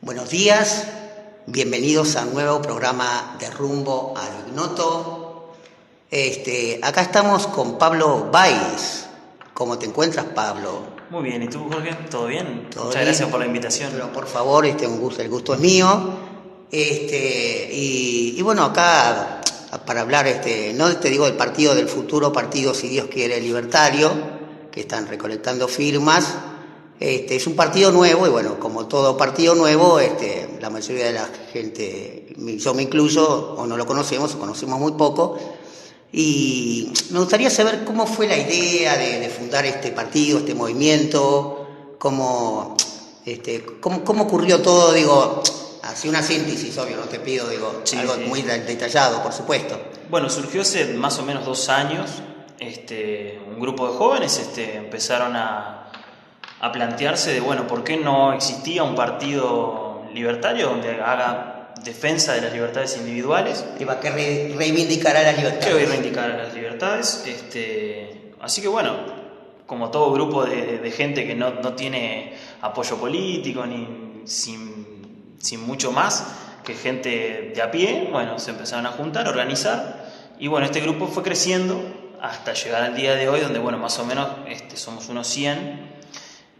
Buenos días, bienvenidos a un nuevo programa de Rumbo al Ignoto. Acá estamos con Pablo Báez. ¿Cómo te encuentras, Pablo? Muy bien, ¿y tú, Jorge? ¿Todo bien? ¿Todo Muchas bien? gracias por la invitación. Pero por favor, el gusto es mío. Y bueno, acá para hablar, no te digo del partido del futuro partido, si Dios quiere, libertario, que están recolectando firmas. Es un partido nuevo y bueno, como todo partido nuevo, la mayoría de la gente, yo me incluyo, o no lo conocemos, o conocemos muy poco. Y me gustaría saber cómo fue la idea de fundar este partido, este movimiento, cómo ocurrió todo, digo, así una síntesis, obvio, no te pido, digo, Sí, algo sí. muy detallado, por supuesto. Bueno, surgió hace más o menos 2 años. Un grupo de jóvenes empezaron a plantearse de, bueno, ¿por qué no existía un partido libertario donde haga defensa de las libertades individuales? Que reivindicará la libertad. Que hoy reivindicar las libertades. Así que bueno, como todo grupo de gente que no tiene apoyo político ni sin mucho más que gente de a pie, bueno, se empezaron a juntar, a organizar, y bueno, este grupo fue creciendo hasta llegar al día de hoy, donde bueno, más o menos somos unos 100,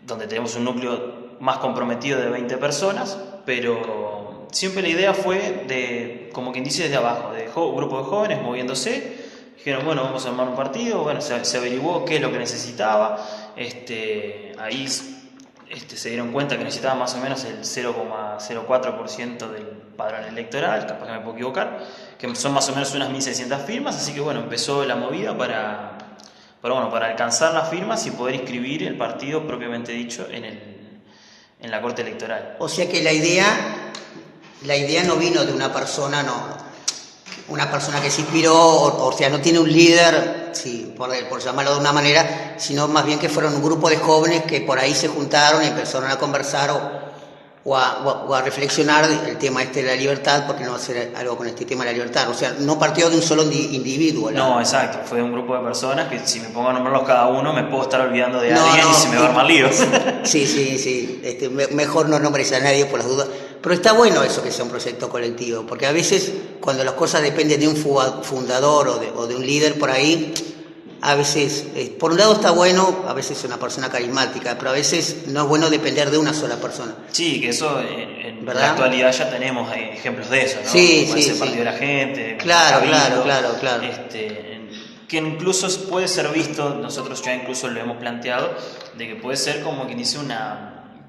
donde tenemos un núcleo más comprometido de 20 personas, pero siempre la idea fue de, como quien dice, desde abajo, de un grupo de jóvenes moviéndose. Dijeron, bueno, vamos a armar un partido. Bueno, se averiguó qué es lo que necesitaba. Ahí se dieron cuenta que necesitaba más o menos el 0,04% del padrón electoral, capaz que me puedo equivocar, que son más o menos unas 1.600 firmas. Así que bueno, empezó la movida para alcanzar las firmas y poder inscribir el partido propiamente dicho en la Corte Electoral. O sea que la idea no vino de una persona, una persona que se inspiró, o sea, no tiene un líder, sí, por llamarlo de una manera, sino más bien que fueron un grupo de jóvenes que por ahí se juntaron y empezaron a conversar o a reflexionar el tema de la libertad, porque no hacer algo con este tema de la libertad. O sea, no partió de un solo individuo. No, exacto, fue un grupo de personas que si me pongo a nombrarlos cada uno me puedo estar olvidando de alguien y se me va a armar líos. Sí, mejor no nombres a nadie por las dudas. Pero está bueno eso que sea un proyecto colectivo, porque a veces cuando las cosas dependen de un fundador o de un líder por ahí, a veces, por un lado está bueno, a veces es una persona carismática, pero a veces no es bueno depender de una sola persona. Sí, que eso en la actualidad ya tenemos ejemplos de eso, ¿no? Sí, como sí, el Partido de la Gente, claro. Que incluso puede ser visto, nosotros ya incluso lo hemos planteado, de que puede ser como quien dice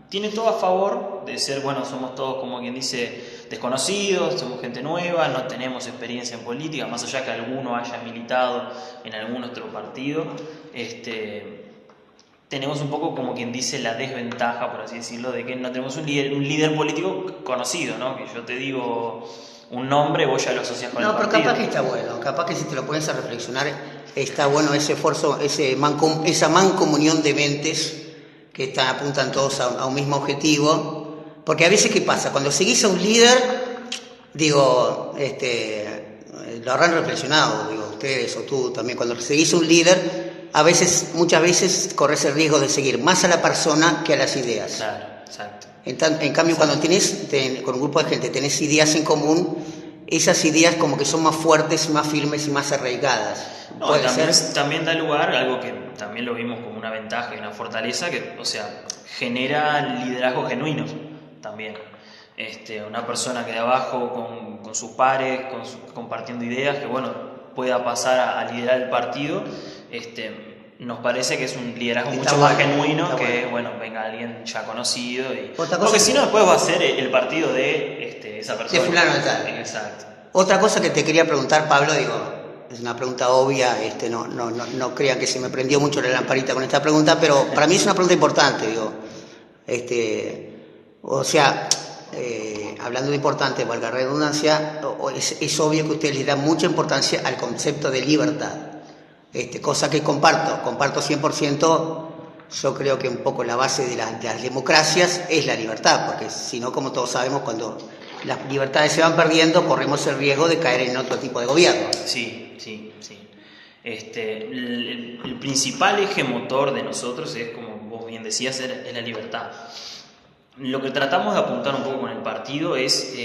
tiene todo a favor de ser, bueno, somos todos como quien dice desconocidos, somos gente nueva, no tenemos experiencia en política, más allá que alguno haya militado en algún otro partido, tenemos un poco como quien dice la desventaja, por así decirlo, de que no tenemos un líder político conocido, ¿no? Que yo te digo un nombre, vos ya lo asocias con el partido. No, pero capaz que está bueno, capaz que si te lo pones a reflexionar, está bueno ese esfuerzo, esa mancomunión de mentes que apuntan todos a un mismo objetivo, porque a veces, ¿qué pasa? Cuando seguís a un líder, digo, lo habrán reflexionado, digo, ustedes o tú también, cuando seguís a un líder, muchas veces corres el riesgo de seguir más a la persona que a las ideas. Claro, exacto. En cambio, cuando con un grupo de gente tenés ideas en común, esas ideas como que son más fuertes, más firmes y más arraigadas. No, también da lugar a algo que también lo vimos como una ventaja y una fortaleza, que, o sea, genera liderazgos genuinos también. Una persona que de abajo con sus pares, compartiendo ideas, que bueno, pueda pasar a liderar el partido, nos parece que es un liderazgo mucho más genuino que, bueno, venga alguien ya conocido. Porque si no, después va a ser el partido de esa persona. De fulano de tal. Exacto. Otra cosa que te quería preguntar, Pablo, es una pregunta obvia, no crean que se me prendió mucho la lamparita con esta pregunta, pero para mí es una pregunta importante, o sea, hablando de importante, valga la redundancia, es obvio que ustedes le dan mucha importancia al concepto de libertad, cosa que comparto 100%. Yo creo que un poco la base de las democracias es la libertad, porque si no, como todos sabemos, cuando las libertades se van perdiendo, corremos el riesgo de caer en otro tipo de gobierno. Sí. El principal eje motor de nosotros es, como vos bien decías, es la libertad. lo que tratamos de apuntar un poco con el partido es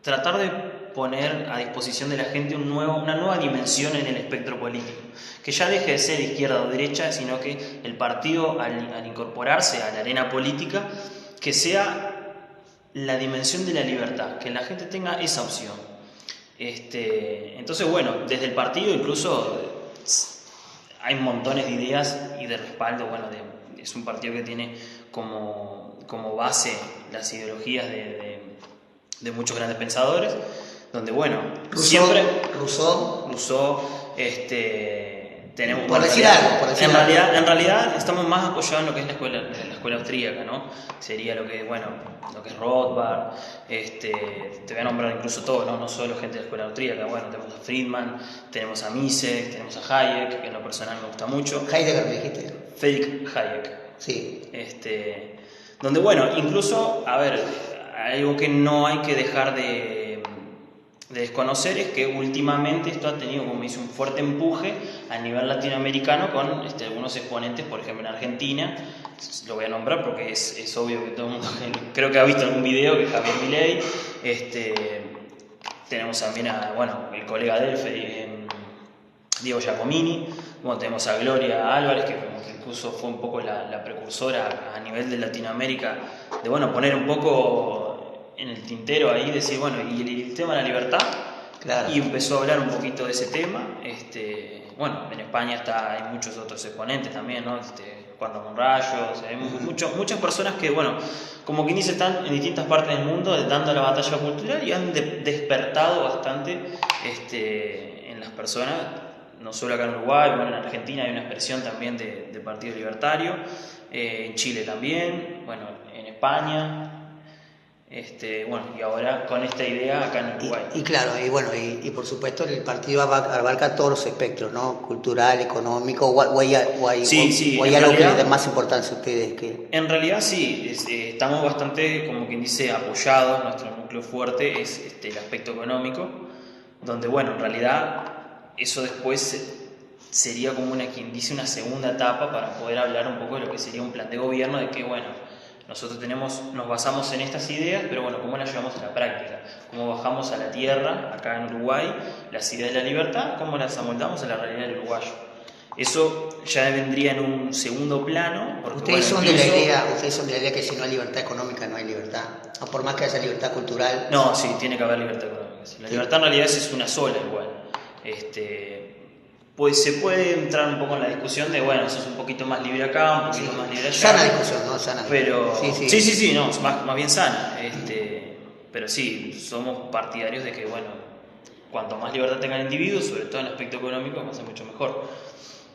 tratar de poner a disposición de la gente una nueva dimensión en el espectro político, que ya deje de ser izquierda o derecha, sino que el partido al incorporarse a la arena política, que sea la dimensión de la libertad, que la gente tenga esa opción. Entonces, bueno, desde el partido incluso hay montones de ideas y de respaldo. Bueno, es un partido que tiene como base las ideologías de muchos grandes pensadores, donde bueno, Rousseau, tenemos, por decir algo, en realidad estamos más apoyados en lo que es la escuela austríaca, ¿no? Sería lo que es Rothbard, te voy a nombrar incluso todo, no solo gente de la escuela austríaca. Bueno, tenemos a Friedman, tenemos a Mises, tenemos a Hayek, que en lo personal me gusta mucho. Heidegger, me dijiste. Friedrich Hayek. Sí. Donde bueno, incluso, a ver, algo que no hay que dejar de desconocer es que últimamente esto ha tenido, como dice, un fuerte empuje a nivel latinoamericano con algunos exponentes, por ejemplo en Argentina. Lo voy a nombrar porque es obvio que todo el mundo creo que ha visto algún video, que es Javier Milei. Tenemos también el colega de él, Diego Giacomini. Bueno, tenemos a Gloria Álvarez, que incluso fue un poco la precursora a nivel de Latinoamérica, de poner un poco en el tintero ahí, decir, y el tema de la libertad. Claro. Y empezó a hablar un poquito de ese tema. En España hay muchos otros exponentes también, ¿no? Cuando con Rayos, hay muchas personas que, como quien dice, están en distintas partes del mundo dando la batalla cultural y han despertado bastante en las personas, no solo acá en Uruguay, en Argentina hay una expresión también de Partido Libertario, en Chile también, en España. Y ahora con esta idea acá en Uruguay. Y por supuesto el partido abarca todos los espectros, ¿no? Cultural, económico, o hay algo que les dé más importancia a ustedes que... En realidad sí, estamos bastante, como quien dice, apoyados. Nuestro núcleo fuerte es el aspecto económico, donde en realidad eso después sería como una segunda etapa para poder hablar un poco de lo que sería un plan de gobierno, de que nosotros nos basamos en estas ideas, pero ¿cómo las llevamos a la práctica? ¿Cómo bajamos a la tierra, acá en Uruguay, las ideas de la libertad? ¿Cómo las amoldamos a la realidad del uruguayo? Eso ya vendría en un segundo plano. Porque, ustedes son de la idea que si no hay libertad económica no hay libertad. O por más que haya libertad cultural. No, sí, tiene que haber libertad económica. La libertad en realidad es una sola igual. Pues se puede entrar un poco en la discusión de, eso es un poquito más libre acá, un poquito más libre allá. Sana discusión, ¿no? Sana. Pero, sí, no, más bien sana. Pero sí, somos partidarios de que, cuanto más libertad tenga el individuo, sobre todo en el aspecto económico, va a ser mucho mejor.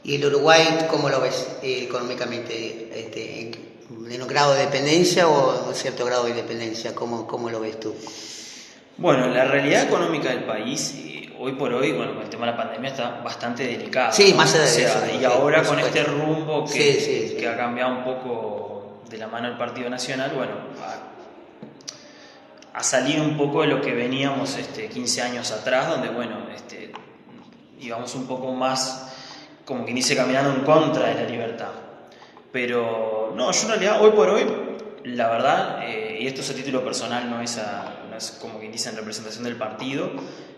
¿Y el Uruguay cómo lo ves económicamente? ¿En un grado de dependencia o en cierto grado de independencia? ¿Cómo lo ves tú? La realidad económica del país, hoy por hoy, con el tema de la pandemia, está bastante delicada. Sí, más allá de eso. Y ahora con este rumbo que ha cambiado un poco de la mano del Partido Nacional, a salir un poco de lo que veníamos 15 años atrás, donde íbamos un poco más, como quien dice, caminando en contra de la libertad. Pero no, yo en realidad hoy por hoy, la verdad, y esto es a título personal, no es como quien dice en representación del partido,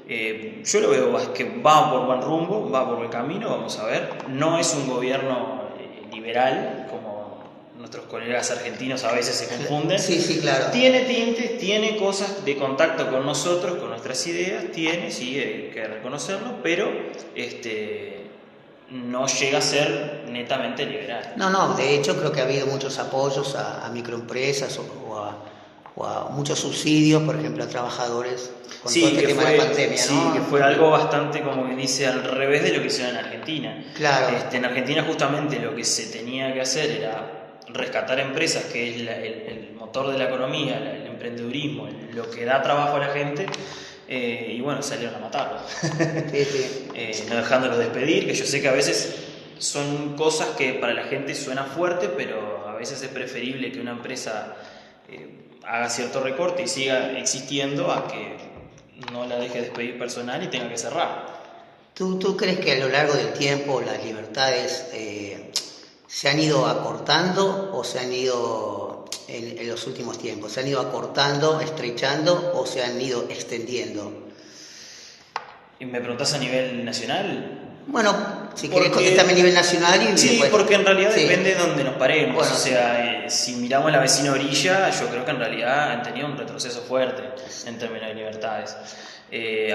yo lo veo que va por buen rumbo, va por buen camino, vamos a ver. No es un gobierno liberal, como nuestros colegas argentinos a veces se confunden. Sí, claro. Tiene tintes, tiene cosas de contacto con nosotros, con nuestras ideas, sí, hay que reconocerlo, pero no llega a ser netamente liberal. No, de hecho creo que ha habido muchos apoyos a microempresas o a muchos subsidios, por ejemplo, a trabajadores con todo este tema de la pandemia, sí, ¿no? que fue algo bastante, como que dice, al revés de lo que hicieron en Argentina. Claro. En Argentina justamente lo que se tenía que hacer era rescatar empresas, que es el motor de la economía, el emprendedurismo, lo que da trabajo a la gente, y salieron a matarlo. Sí. No dejándolos despedir, que yo sé que a veces son cosas que para la gente suena fuerte, pero a veces es preferible que una empresa haga cierto recorte y siga existiendo a que no la deje despedir personal y tenga que cerrar. ¿Tú crees que a lo largo del tiempo las libertades ¿se han ido acortando o se han ido en los últimos tiempos? ¿Se han ido acortando, estrechando o se han ido extendiendo? ¿Y me preguntás a nivel nacional? Bueno, si querés contestarme a nivel nacional y sí, después... porque en realidad Sí. depende de donde nos paremos. Bueno, o sea, si miramos la vecina orilla, yo creo que en realidad han tenido un retroceso fuerte en términos de libertades.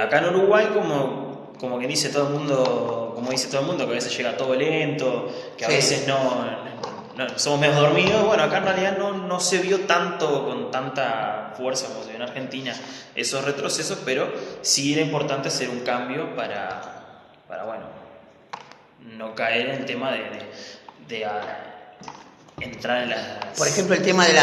Acá en Uruguay, como que dice todo el mundo, como dice todo el mundo, que a veces llega todo lento, que a Sí. veces no somos medio dormidos. Bueno, acá en realidad no se vio tanto, con tanta fuerza como se vio en Argentina, esos retrocesos, pero sí era importante hacer un cambio para bueno, no caer en el tema de entrar en las... por ejemplo, el tema de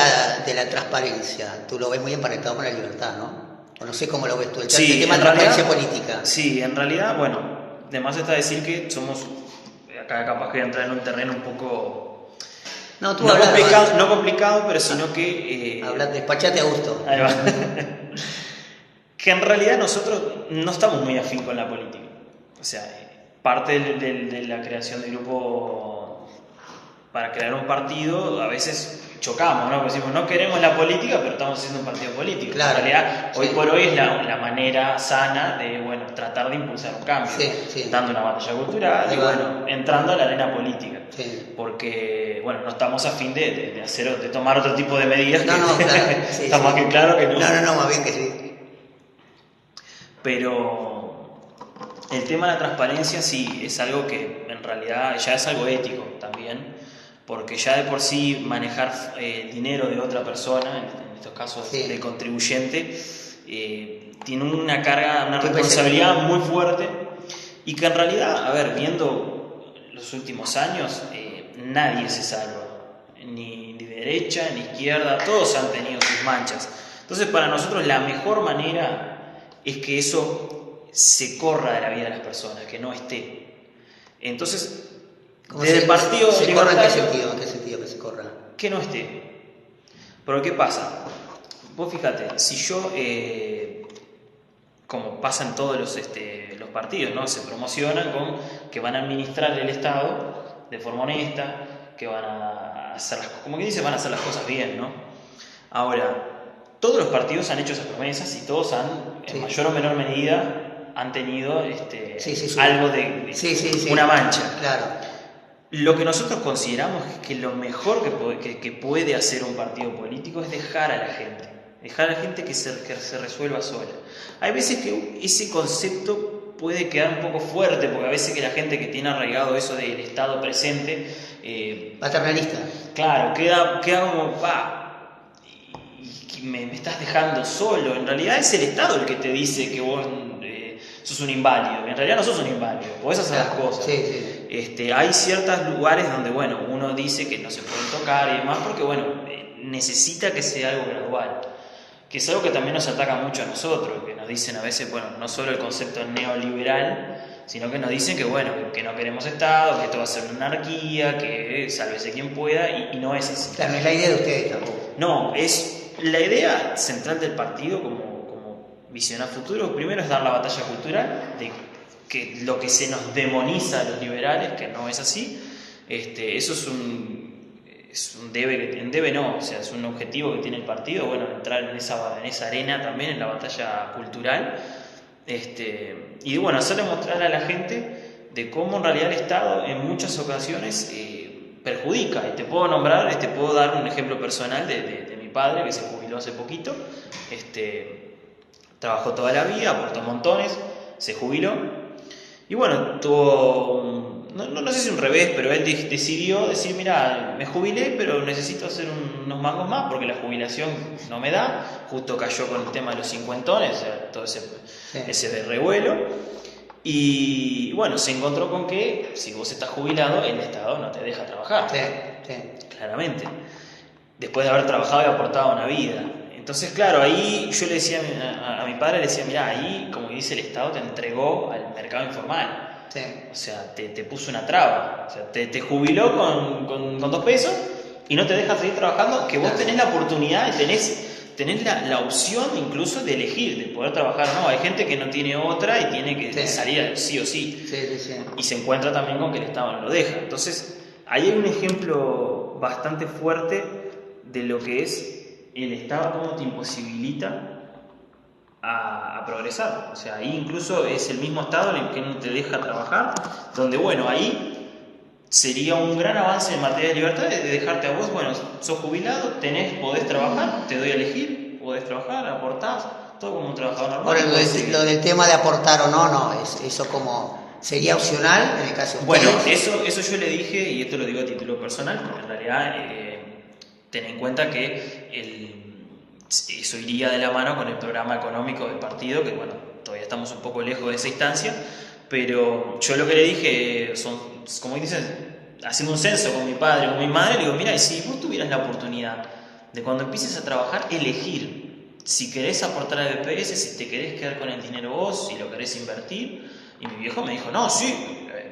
la transparencia, tú lo ves muy emparentado con la libertad, ¿no? O no sé cómo lo ves tú, el tema de transparencia política. Sí, en realidad, bueno, además está decir que somos, acá capaz que voy a entrar en un terreno un poco... No, tú no complicado, pero sino que... despachate a gusto. Ahí va. Que en realidad nosotros no estamos muy afín con la política. O sea, parte de la creación del grupo para crear un partido, a veces chocamos, ¿no? Porque decimos, no queremos la política, pero estamos haciendo un partido político. Claro, en realidad, hoy sí. por hoy es la manera sana de, bueno, tratar de impulsar un cambio. Sí. Dando una batalla cultural y, bueno, entrando a la arena política. Sí. Porque, bueno, no estamos a fin de tomar otro tipo de medidas. No, claro. Sí, está más que claro que no. No, más bien que sí. Pero el tema de la transparencia sí es algo que en realidad ya es algo ético también, porque ya de por sí manejar dinero de otra persona, en estos casos sí. del contribuyente, tiene una carga, una responsabilidad muy fuerte, y que en realidad, a ver, viendo los últimos años, nadie se salva, ni de derecha ni izquierda, todos han tenido sus manchas. Entonces, para nosotros la mejor manera es que eso se corra de la vida de las personas, que no esté. Entonces, desde el partido ¿Se corra en qué sentido que se corra? Que no esté. Pero ¿qué pasa? Vos fíjate, si yo, como pasa en todos los partidos, ¿no? Se promocionan con que van a administrar el Estado de forma honesta, que van a hacer como que dice, van a hacer las cosas bien, ¿no? Ahora, todos los partidos han hecho esas promesas y todos han, en mayor o menor medida, han tenido algo de una mancha. Claro. Lo que nosotros consideramos es que lo mejor que puede hacer un partido político es dejar a la gente que se resuelva sola. Hay veces que ese concepto puede quedar un poco fuerte, porque a veces que la gente que tiene arraigado eso del Estado presente... paternalista. Claro, queda como... Me estás dejando solo. En realidad es el Estado el que te dice que vos sos un inválido. En realidad no sos un inválido, podés hacer las cosas. Sí. Hay ciertos lugares donde, bueno, uno dice que no se pueden tocar y demás porque, bueno, necesita que sea algo gradual. Que es algo que también nos ataca mucho a nosotros, que nos dicen a veces, bueno, no solo el concepto neoliberal, sino que nos dicen que, bueno, que no queremos Estado, que esto va a ser una anarquía, que sálvese quien pueda, y no es así. Claro, no es la idea de ustedes tampoco. No, es la idea central del partido como visión a futuro. Primero es dar la batalla cultural, de que lo que se nos demoniza a los liberales, que no es así. Eso es un debe no, o sea, es un objetivo que tiene el partido, bueno, entrar en esa arena también, en la batalla cultural, y bueno, hacerle mostrar a la gente de cómo en realidad el Estado en muchas ocasiones perjudica. Y te puedo nombrar, te puedo dar un ejemplo personal de mi padre, que se jubiló hace poquito, trabajó toda la vida, aportó montones, se jubiló, y bueno, tuvo, no sé si un revés, pero él decidió decir, mira, me jubilé, pero necesito hacer unos mangos más, porque la jubilación no me da, justo cayó con el tema de los cincuentones, o sea, todo ese revuelo, y bueno, se encontró con que si vos estás jubilado, el Estado no te deja trabajar, claramente, después de haber trabajado y aportado una vida. Entonces, claro, ahí yo le decía a mi padre, le decía, mira, ahí, como dice el Estado, te entregó al mercado informal. O sea, te puso una traba. O sea, te jubiló con 2 pesos y no te deja seguir trabajando, que vos tenés la oportunidad, tenés la opción incluso de elegir, de poder trabajar o no. Hay gente que no tiene otra y tiene que salir sí o sí. Y se encuentra también con que el Estado no lo deja. Entonces, ahí hay un ejemplo bastante fuerte de lo que es el Estado, cómo te imposibilita a progresar. O sea, ahí incluso es el mismo Estado el que no te deja trabajar, donde bueno, ahí sería un gran avance en materia de libertad de dejarte a vos, bueno, sos jubilado, podés trabajar, te doy a elegir, podés trabajar, aportás, todo como un trabajador normal. Ahora, lo del tema de aportar o no, eso como sería opcional en el caso de bueno, ustedes. eso yo le dije, y esto lo digo a título personal, porque en realidad ten en cuenta que eso iría de la mano con el programa económico del partido, que bueno, todavía estamos un poco lejos de esa instancia, pero yo lo que le dije son, como dicen, haciendo un censo con mi padre, con mi madre, le digo, mira, y si vos tuvieras la oportunidad de cuando empieces a trabajar, elegir si querés aportar al BPS, si te querés quedar con el dinero vos, si lo querés invertir, y mi viejo me dijo, no, sí,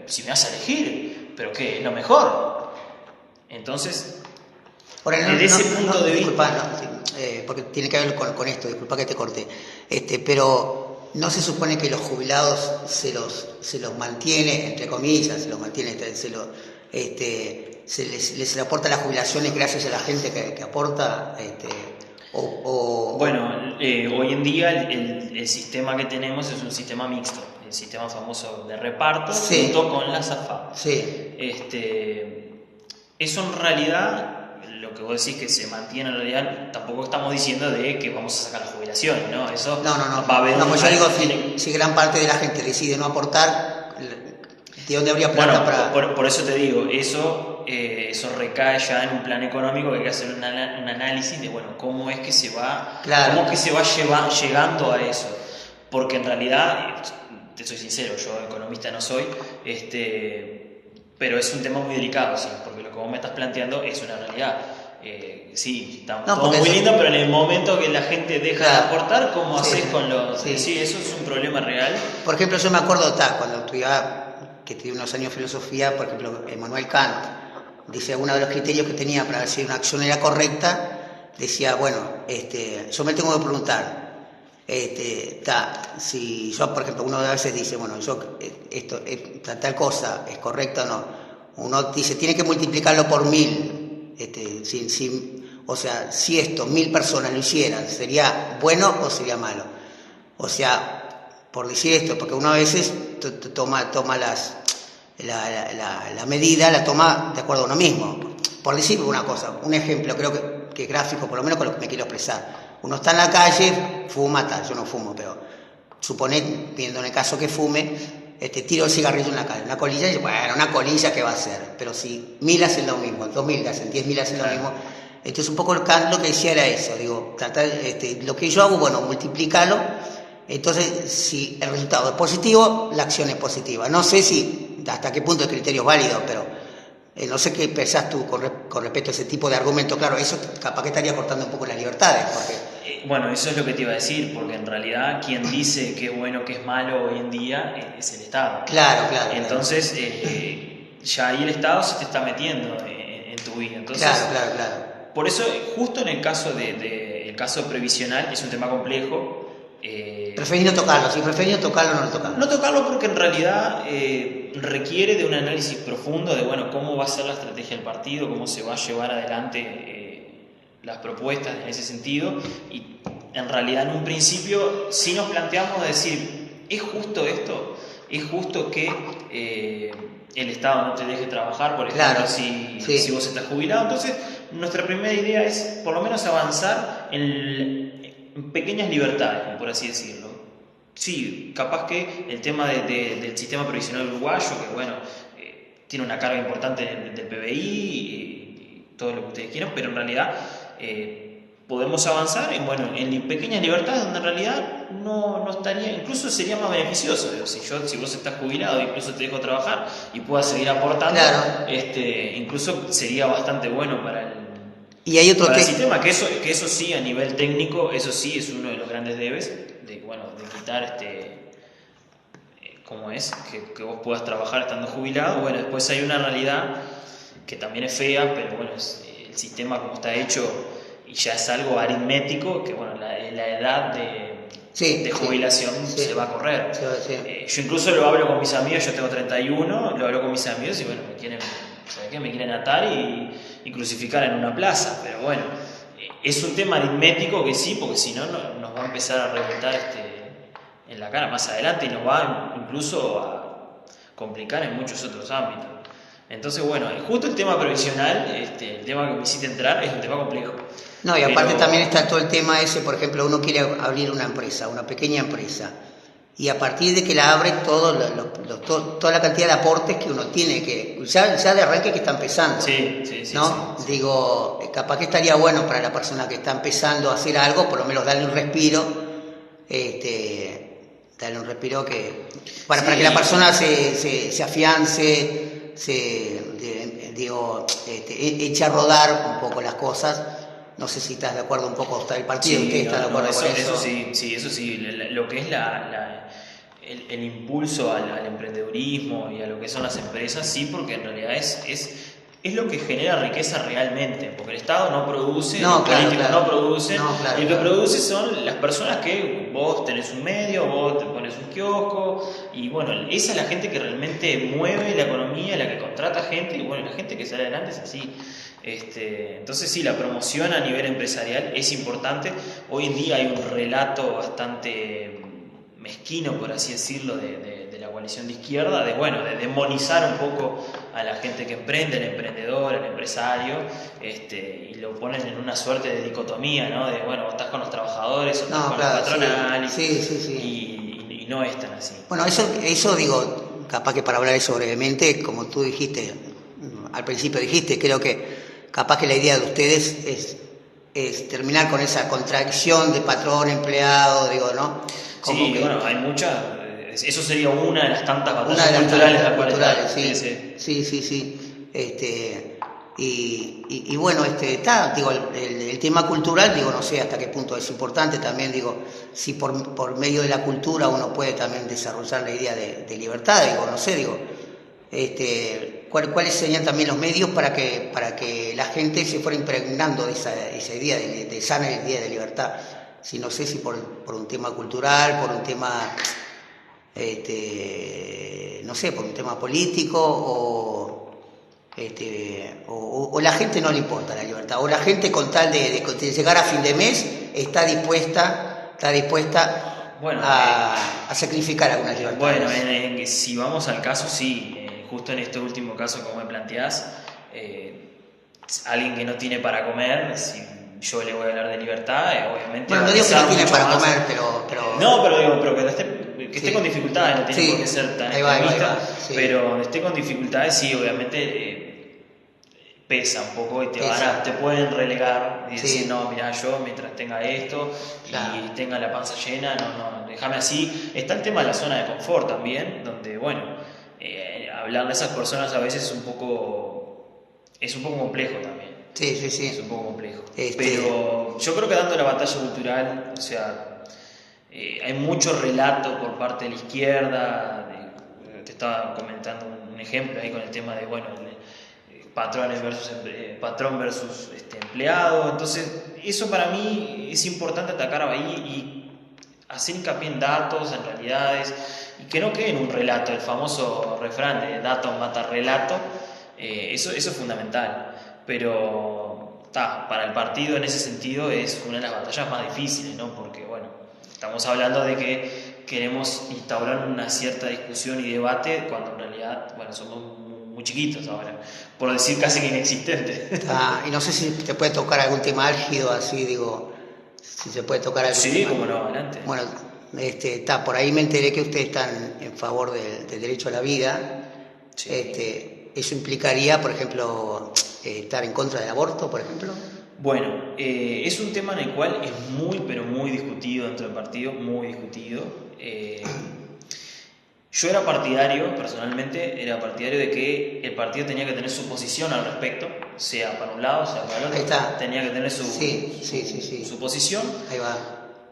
si me vas a elegir, pero que es lo mejor. Entonces, Ahora, desde ese punto de disculpa, vista... porque tiene que ver con esto, disculpa que te corté, pero no se supone que los jubilados se los mantiene, entre comillas, se los mantiene, se les aporta las jubilaciones gracias a la gente que aporta, Bueno, hoy en día el sistema que tenemos es un sistema mixto, el sistema famoso de reparto, sí, junto con la AFA. Sí. Eso en realidad, lo que vos decís que se mantiene en realidad, tampoco estamos diciendo de que vamos a sacar la jubilación, ¿no? Eso No. va a haber Pues yo digo, si gran parte de la gente decide no aportar, ¿de dónde habría plata para...? Por eso te digo, eso recae ya en un plan económico que hay que hacer un análisis de, bueno, cómo es que se va, claro, cómo es que se va llegando a eso. Porque en realidad, te soy sincero, yo economista no soy, pero es un tema muy delicado, sí, porque lo que vos me estás planteando es una realidad. Sí, está todo muy lindo, pero en el momento que la gente deja de aportar, ¿cómo haces con los...? Sí, eso es un problema real. Por ejemplo, yo me acuerdo, cuando estudiaba, que estudié unos años de filosofía, por ejemplo, Emmanuel Kant, dice, uno de los criterios que tenía para ver si una acción era correcta, decía, bueno, yo me tengo que preguntar, si yo, por ejemplo, uno a veces dice, bueno, tal cosa es correcta o no, uno dice, tiene que multiplicarlo por 1000, o sea, si 1000 personas lo hicieran, ¿sería bueno o sería malo? O sea, por decir esto, porque uno a veces toma la medida, la toma de acuerdo a uno mismo. Por decir una cosa, un ejemplo, creo que es gráfico, por lo menos con lo que me quiero expresar. Uno está en la calle, fuma, yo no fumo, pero supone, viendo en el caso que fume, tiro el cigarrillo en la calle, una colilla, y bueno, una colilla, ¿qué va a hacer? Pero si 1000 hacen lo mismo, 2000 hacen, 10.000 hacen lo mismo. Entonces un poco Kant lo que decía era eso, digo, tratar, lo que yo hago, bueno, multiplícalo. Entonces, si el resultado es positivo, la acción es positiva. No sé hasta qué punto el criterio es válido, pero no sé qué pensás tú con respecto a ese tipo de argumento. Claro, eso capaz que estaría cortando un poco las libertades. Porque... bueno, eso es lo que te iba a decir, porque en realidad quien dice que es bueno, que es malo hoy en día es el Estado. Claro. Entonces, ya ahí el Estado se te está metiendo en tu vida. Entonces, claro. Por eso, justo en el caso el caso previsional, es un tema complejo. Preferís no tocarlo, si preferís no tocarlo, no lo tocamos. No tocarlo porque en realidad requiere de un análisis profundo de, bueno, cómo va a ser la estrategia del partido, cómo se va a llevar adelante las propuestas en ese sentido. Y en realidad, en un principio, sí nos planteamos decir, ¿es justo esto? ¿Es justo que el Estado no te deje trabajar, por ejemplo, si vos estás jubilado? Entonces, nuestra primera idea es, por lo menos, avanzar en pequeñas libertades, por así decirlo. Sí, capaz que el tema del sistema previsional uruguayo, que bueno, tiene una carga importante del PBI y todo lo que ustedes quieran, pero en realidad podemos avanzar en pequeñas libertades donde en realidad no estaría, incluso sería más beneficioso. Si vos estás jubilado, incluso te dejo trabajar y puedas seguir aportando, incluso sería bastante bueno para el sistema, que eso sí, a nivel técnico, eso sí es uno de los grandes debes de quitar ¿cómo es? Que vos puedas trabajar estando jubilado. Bueno, después hay una realidad que también es fea, pero bueno, el sistema como está hecho y ya es algo aritmético, que bueno, la edad de jubilación se va a correr. Yo incluso lo hablo con mis amigos, yo tengo 31, lo hablo con mis amigos y bueno, me quieren ¿sabes qué? Me quieren atar y crucificar en una plaza, pero bueno, es un tema aritmético que sí, porque si no, nos va a empezar a reventar en la cara más adelante y nos va incluso a complicar en muchos otros ámbitos. Entonces, bueno, justo el tema previsional, el tema que me hiciste entrar, es un tema complejo. No, y aparte también está todo el tema ese, por ejemplo, uno quiere abrir una empresa, una pequeña empresa, y a partir de que la abre, toda la cantidad de aportes que uno tiene, que ya de arranque que está empezando, sí, ¿no? Sí. Digo, capaz que estaría bueno para la persona que está empezando a hacer algo, por lo menos darle un respiro, darle un respiro para que la persona se afiance, eche a rodar un poco las cosas. No sé si estás de acuerdo un poco, está el partido, ¿usted está de acuerdo con eso? Eso sí, lo que es el impulso al emprendedurismo y a lo que son las empresas, sí, porque en realidad es lo que genera riqueza realmente, porque el Estado no produce, los políticos no producen, y lo que produce son las personas que vos tenés un medio, vos te pones un kiosco, y bueno, esa es la gente que realmente mueve la economía, la que contrata gente, y bueno, la gente que sale adelante es así. Entonces sí, la promoción a nivel empresarial es importante. Hoy en día hay un relato bastante mezquino, por así decirlo, de la coalición de izquierda, de demonizar un poco a la gente que emprende, al emprendedor, al empresario, y lo ponen en una suerte de dicotomía, ¿no? De bueno, vos estás con los trabajadores o estás con la patronal, y no es tan así. Bueno, eso digo, capaz que para hablar eso brevemente, como tú dijiste, al principio dijiste, creo que capaz que la idea de ustedes es terminar con esa contradicción de patrón, empleado, digo, ¿no? Como bueno, hay muchas, eso sería una de las tantas batallas culturales. Sí. Y bueno, digo, el tema cultural, digo, no sé hasta qué punto es importante también, digo, si por medio de la cultura uno puede también desarrollar la idea de libertad, digo, no sé, digo, ¿cuáles serían también los medios para que la gente se fuera impregnando de esa idea de sana idea de libertad? Si no sé si por un tema cultural, por un tema, no sé, por un tema político o la gente no le importa la libertad, o la gente con tal de llegar a fin de mes está dispuesta bueno, a sacrificar algunas libertades. Bueno, si vamos al caso, sí, justo en este último caso como me planteás, alguien que no tiene para comer, si yo le voy a hablar de libertad, obviamente. Bueno, no digo que no tiene para comer, pero. No, pero digo, que esté con dificultades, no tiene por qué ser tan extremista, pero donde esté con dificultades, sí, obviamente pesa un poco y te pueden relegar y decir, no, mirá, yo mientras tenga esto y tenga la panza llena, no, déjame así. Está el tema de la zona de confort también, donde, bueno, hablar de esas personas a veces es un poco complejo también. Sí. Es un poco complejo. Pero yo creo que dando la batalla cultural, o sea, hay mucho relato por parte de la izquierda. Te estaba comentando un ejemplo ahí con el tema de, bueno, patrón versus empleado. Entonces, eso para mí es importante atacar ahí y hacer hincapié en datos, en realidades, y que no quede en un relato, el famoso refrán de dato mata relato. Eso es fundamental, pero para el partido en ese sentido es una de las batallas más difíciles, ¿no? Porque bueno, estamos hablando de que queremos instaurar una cierta discusión y debate cuando en realidad, bueno, somos muy chiquitos ahora, por decir casi que inexistentes. Y no sé si te puede tocar algún tema álgido así, digo, si se puede tocar algún tema. Sí, como no, adelante. Bueno, por ahí me enteré que ustedes están en favor del derecho a la vida. Sí. ¿Eso implicaría, por ejemplo, estar en contra del aborto, por ejemplo? Bueno, es un tema en el cual es muy, pero muy discutido dentro del partido, muy discutido. Yo era partidario, personalmente, de que el partido tenía que tener su posición al respecto, sea para un lado, sea para el otro. Ahí está. Tenía que tener su posición. Ahí va.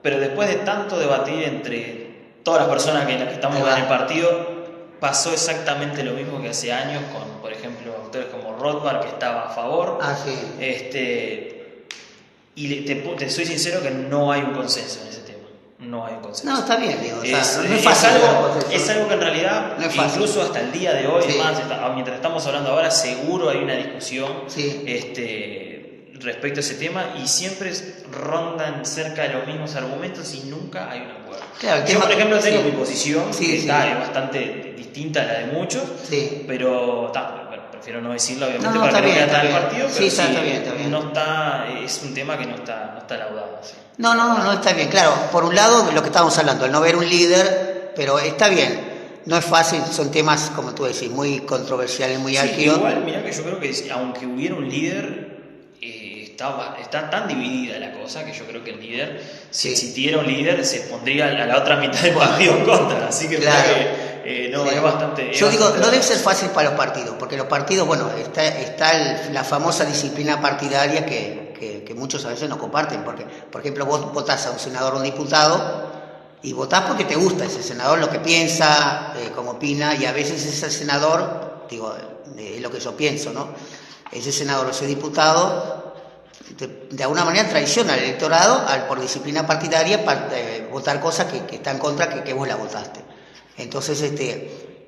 Pero después de tanto debatir entre todas las personas que estamos en el partido, pasó exactamente lo mismo que hace años con, por ejemplo, autores como Rothbard, que estaba a favor. Sí. Y te soy sincero que no hay un consenso en ese tema. no hay un consenso. No, está bien, digo, es algo que en realidad, no incluso hasta el día de hoy, sí. más, mientras estamos hablando ahora, seguro hay una discusión sí. Respecto a ese tema, y siempre rondan cerca de los mismos argumentos y nunca hay un acuerdo. Claro, yo, por ejemplo, tengo sí. mi posición, sí, que sí. es bastante distinta a la de muchos, sí. pero prefiero no decirlo, obviamente, no, para que no quede tan el bien. partido, pero sí, está bien. no está, es un tema que no está laudado. Sí. No, está bien. Claro, por un lado, lo que estábamos hablando, el no ver un líder, pero está bien. No es fácil, son temas, como tú decís, muy controversiales, muy álgidos. Igual, mirá que yo creo que aunque hubiera un líder, está tan dividida la cosa que yo creo que el líder, si existiera un líder, se pondría a la otra mitad del partido en contra. Así que claro. Es bastante. Yo digo, no debe ser fácil para los partidos, porque los partidos, bueno, está la famosa disciplina partidaria que muchos a veces no comparten, porque, por ejemplo, vos votás a un senador o un diputado y votás porque te gusta ese senador, lo que piensa, cómo opina, y a veces ese senador, digo, es lo que yo pienso, ¿no? Ese senador o ese diputado de alguna manera traiciona al electorado por disciplina partidaria para votar cosas que están en contra que vos la votaste. Entonces,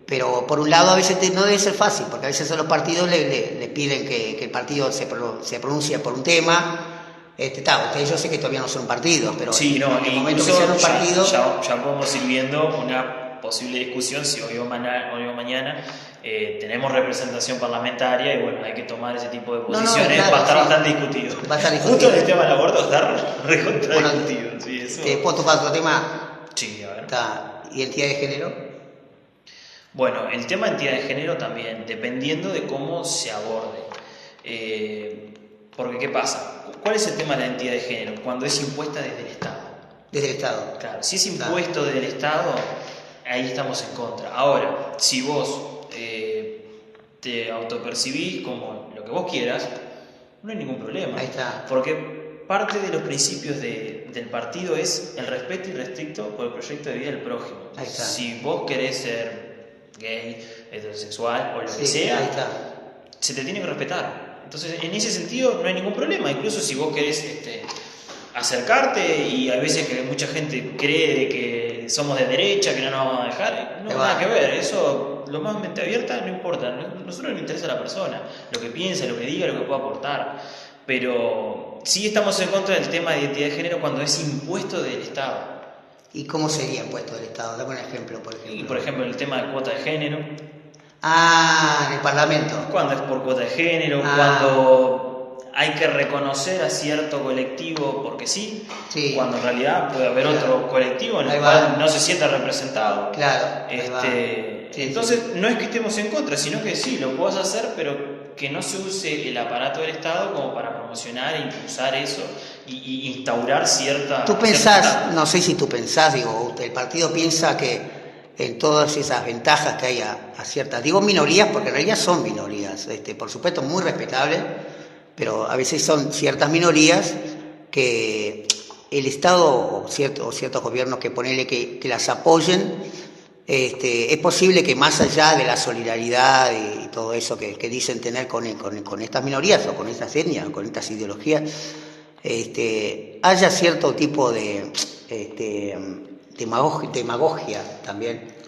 pero por un lado a veces no debe ser fácil, porque a veces a los partidos le piden que el partido se pronuncie por un tema. Ustedes yo sé que todavía no son partidos, pero sí, en el momento que sean un partido... ya podemos ir viendo una posible discusión si hoy o mañana tenemos representación parlamentaria, y bueno, hay que tomar ese tipo de posiciones. Claro, va a estar bastante discutido. Justo en el tema del aborto está recontra discutido. Sí, eso. ¿Te puedo tocar otro tema? Sí, a ver. ¿Identidad de género? Bueno, el tema de identidad de género también, dependiendo de cómo se aborde. Porque, ¿qué pasa? ¿Cuál es el tema de la identidad de género? Cuando es impuesta desde el Estado. Desde el Estado. Claro, si es impuesto desde el Estado, ahí estamos en contra. Ahora, si vos te autopercibís como lo que vos quieras, no hay ningún problema. Ahí está. Porque parte de los principios del partido es el respeto irrestricto por el proyecto de vida del prójimo. Ahí está. Si vos querés ser gay, heterosexual o lo que sea, ahí está. Se te tiene que respetar. Entonces, en ese sentido no hay ningún problema. Incluso si vos querés acercarte, y hay veces que mucha gente cree de que somos de derecha, que no nos vamos a dejar, no nada que ver. Eso, lo más mente abierta, no importa. A nosotros nos interesa la persona, lo que piensa, lo que diga, lo que pueda aportar. Pero sí estamos en contra del tema de identidad de género cuando es impuesto del Estado. ¿Y cómo sería impuesto del Estado? Dame un ejemplo, por ejemplo. Y por ejemplo, el tema de cuota de género. En el Parlamento. Cuando es por cuota de género, cuando hay que reconocer a cierto colectivo porque sí, cuando en realidad puede haber otro colectivo en el cual no se sienta representado. Claro. Entonces, no es que estemos en contra, sino que sí, lo puedes hacer, pero que no se use el aparato del Estado como para promocionar e impulsar eso y instaurar cierta... Tú pensás, no sé si tú pensás, digo, el partido piensa que en todas esas ventajas que hay a ciertas, digo minorías porque en realidad son minorías, por supuesto muy respetables, pero a veces son ciertas minorías que el Estado o ciertos gobiernos que ponele que las apoyen. Es posible que más allá de la solidaridad y todo eso que dicen tener con estas minorías o con estas etnias o con estas ideologías, haya cierto tipo de demagogia también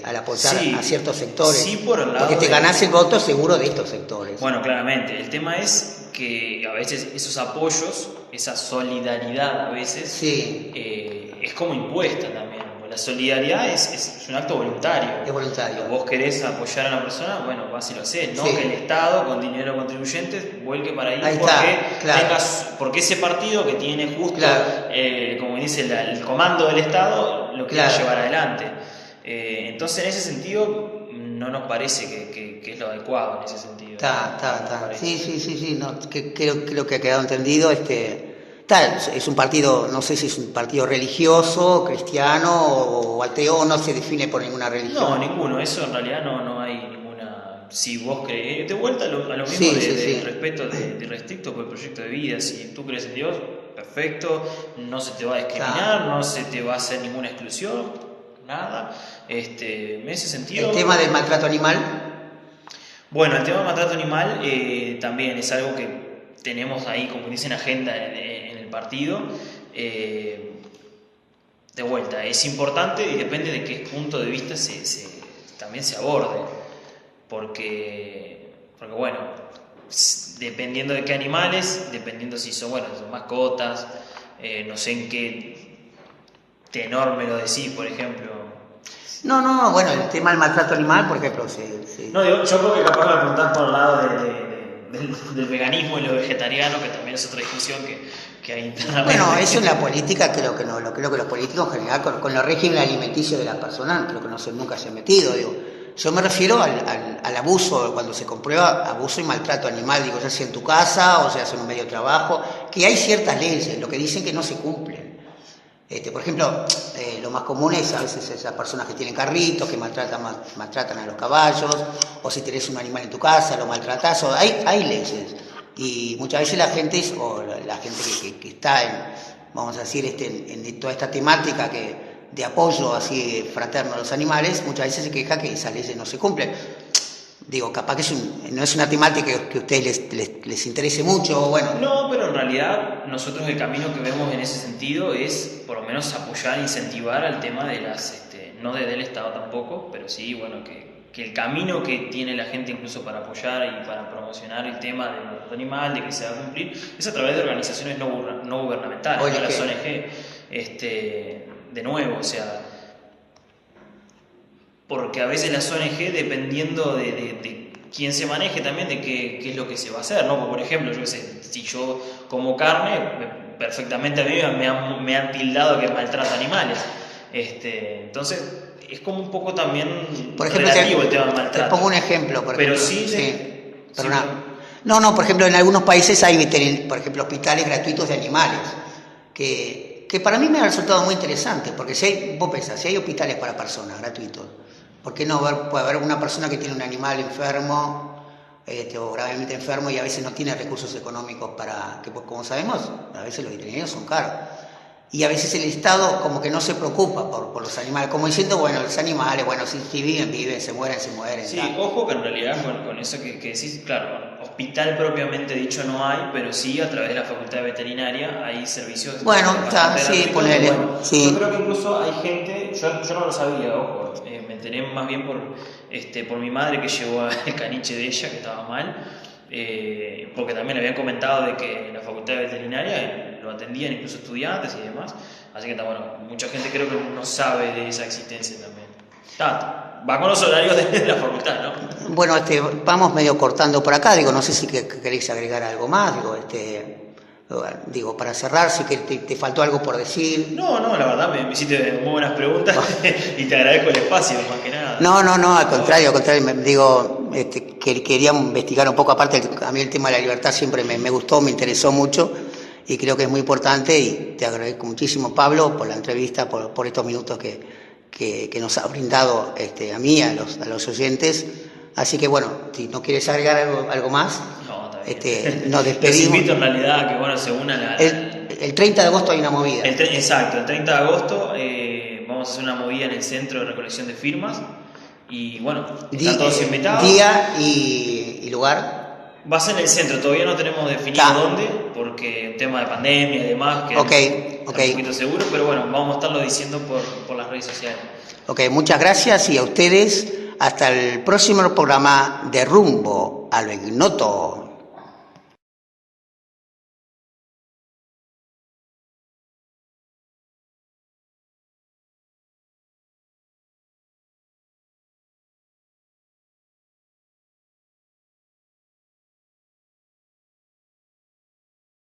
al apoyar a ciertos sectores, sí, por el lado porque te ganás el voto seguro de estos sectores. Bueno, claramente, el tema es que a veces esos apoyos, esa solidaridad a veces es como impuesta también. La solidaridad es un acto voluntario. Es voluntario. Vos querés apoyar a una persona, bueno, vas y lo haces, no que el Estado con dinero de contribuyentes vuelque para ahí, porque ese partido que tiene justo, como dice el comando del Estado, lo quiere llevar adelante. Entonces, en ese sentido, no nos parece que es lo adecuado en ese sentido. Está. Sí. No, creo que ha quedado entendido. Es un partido, no sé si es un partido religioso, cristiano o ateo, no se define por ninguna religión. No, ninguno, eso en realidad no hay ninguna. Si vos crees, de vuelta a lo mismo del respeto de restricto por el proyecto de vida. Si tú crees en Dios, perfecto, no se te va a discriminar, no se te va a hacer ninguna exclusión, nada. En ese sentido. ¿El tema del maltrato animal? Bueno, el tema del maltrato animal también es algo que tenemos ahí, como dicen, agenda en el partido. de vuelta, es importante y depende de qué punto de vista también se aborde, porque bueno, dependiendo de qué animales, dependiendo si son mascotas, no sé en qué tenor me lo decís, por ejemplo. No, bueno, el tema del maltrato animal, por ejemplo, No, yo creo que capaz me preguntás por el lado del veganismo y lo vegetariano, que también es otra discusión que hay internamente. Bueno, eso en la política creo que los políticos en general, con los regímenes alimenticios de las personas, creo que nunca se han metido, digo. Yo me refiero al abuso, cuando se comprueba abuso y maltrato animal, digo, ya sea en tu casa o sea en un medio de trabajo, que hay ciertas leyes, lo que dicen que no se cumplen. Por ejemplo, lo más común es a veces esas personas que tienen carritos, que maltratan a los caballos, o si tenés un animal en tu casa, lo maltratás, hay leyes. Y muchas veces la gente que está vamos a decir, en toda esta temática de apoyo así fraterno a los animales, muchas veces se queja que esas leyes no se cumplen. Digo, capaz que no es una temática que a ustedes les interese mucho, bueno. No, pero en realidad nosotros el camino que vemos en ese sentido es por lo menos apoyar e incentivar al tema de no del Estado tampoco, pero sí, bueno, que el camino que tiene la gente incluso para apoyar y para promocionar el tema del maltrato animal, de que se va a cumplir, es a través de organizaciones no gubernamentales, Oye, las ONG, de nuevo, o sea, porque a veces las ONG, dependiendo de quién se maneje también, de qué es lo que se va a hacer, ¿no? Por ejemplo, yo qué sé, si yo como carne, perfectamente a mí me han tildado que maltrato animales. Entonces, es como un poco también por ejemplo, relativo el tema del maltrato. Te pongo un ejemplo, por pero ejemplo. sí. No, por ejemplo, en algunos países hay, por ejemplo, hospitales gratuitos de animales, que para mí me ha resultado muy interesante, porque vos pensás, si hay hospitales para personas gratuitos, ¿por qué no puede haber una persona que tiene un animal enfermo o gravemente enfermo y a veces no tiene recursos económicos que como sabemos, a veces los veterinarios son caros? Y a veces el Estado como que no se preocupa por los animales, como diciendo, bueno, los animales, bueno, si viven, se mueren. Sí, tal. ojo que en realidad con eso que decís, claro, hospital propiamente dicho no hay, pero sí a través de la facultad de veterinaria hay servicios. Bueno, está, sí, ponele. Bueno, sí. yo creo que incluso hay gente, yo no lo sabía, ojo, me enteré más bien por mi madre que llevó al caniche de ella, que estaba mal, porque también habían comentado de que en la facultad de veterinaria lo atendían incluso estudiantes y demás, así que está bueno, mucha gente creo que no sabe de esa existencia también. Va con los horarios de la facultad, ¿no? Bueno, vamos medio cortando por acá, digo, no sé si queréis agregar algo más, digo, para cerrar, si que te faltó algo por decir. No, la verdad me hiciste muy buenas preguntas y te agradezco el espacio, más que nada. No, al contrario, digo, quería investigar un poco, aparte, a mí el tema de la libertad siempre me gustó, me interesó mucho y creo que es muy importante y te agradezco muchísimo, Pablo, por la entrevista, por estos minutos que nos ha brindado a mí, a los oyentes. Así que bueno, si no quieres agregar algo más, nos despedimos. Los invito en realidad a que se unan el 30 de agosto hay una movida. Exacto, el 30 de agosto vamos a hacer una movida en el centro de recolección de firmas y bueno, están todos invitados. Día y lugar. Va a ser en el centro, todavía no tenemos definido dónde, porque el tema de pandemia y demás, que okay. un poquito seguro, pero bueno, vamos a estarlo diciendo por las redes sociales. Ok, muchas gracias y a ustedes hasta el próximo programa de Rumbo a lo Ignoto.